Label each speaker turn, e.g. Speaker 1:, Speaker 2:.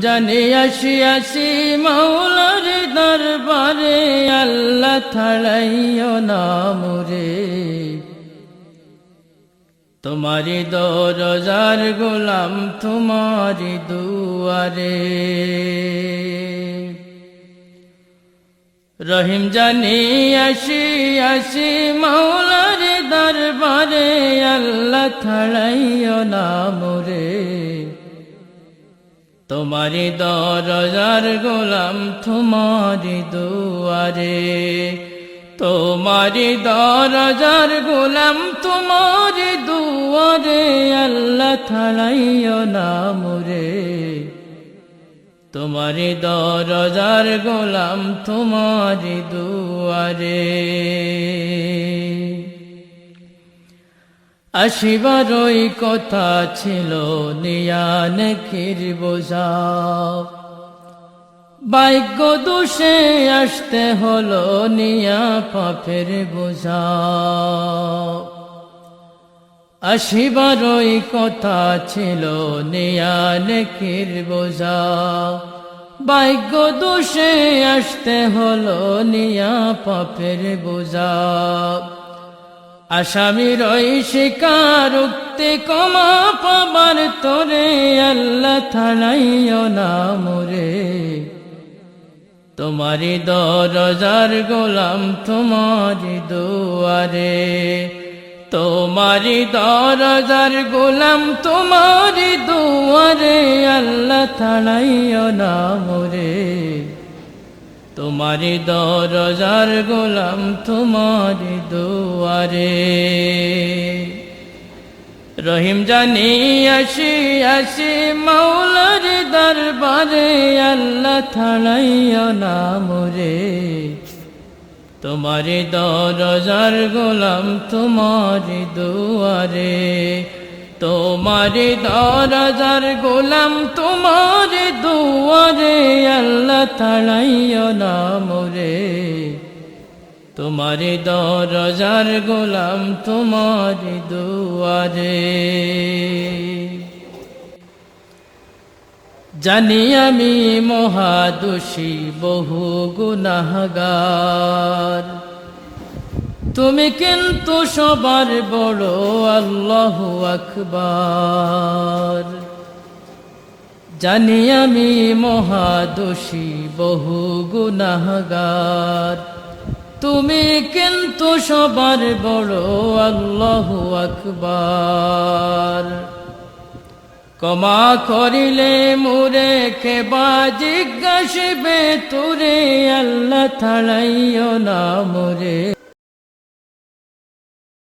Speaker 1: জানি আসি মাওলার দরবারে, আল্লাহ ছাড়াইও না মোরে। তোমারি দরজার গোলাম তোমারি দুয়ারে। রহিম জানি আসি মাওলার দরবারে, আল্লাহ ছাড়াইও না মোরে। তোমারি দরজার গোলাম তোমারি দুয়ারে। তোমারি দরজার গোলাম তোমারি দুয়ারে, আল্লাহ ছাড়াইও না মোরে। তোমারি দরজার গোলাম তোমারি দুয়ারে। আসিবারই কথা ছিল নিয়ান কির বোঝা, ভাগ্য দোষে আসতে হলো নিয়া পাপের বোঝা। আসিবারই কথা ছিল নিয়ান কির বোঝা, ভাগ্য দোষে আসতে হলো নিয়া পাপের বোঝা। আসামির ওই শিকার উক্তি ক্ষমা পাবার তোরে, আল্লাহ ছাড়াইও না মোরে। তোমারি দরজার গোলাম তোমারি দুয়ারে। তোমারি দরজার গোলাম তোমারি দুয়ারে, আল্লাহ ছাড়াইও না মোরে। তোমারি দরজার গোলাম তোমারি দুয়ারে। রহিম জানি আসি মাওলার দরবারে, আল্লাহ ছাড়াইও না মোরে। তোমারি দরজার গোলাম তোমারি দুয়ারে। তোমারি দরজার গোলাম তোমারি দুয়ারে, আল্লাহ ছাড়াইও না মোরে। তোমারি দরজার গোলাম তোমারি দুয়ারে। জানি আমি মহাদোষী বহু গুনাহগার, তুমি কিন্তু সবার বড় আল্লাহু আকবার। জানি আমি মহাদোষী বহু গুনাহগার, তুমি কিন্তু সবার বড় আল্লাহু আকবার। ক্ষমা করিলে মোরে কেবা জিজ্ঞাসিবে তোরে, আল্লাহ ছাড়াইও না মোরে।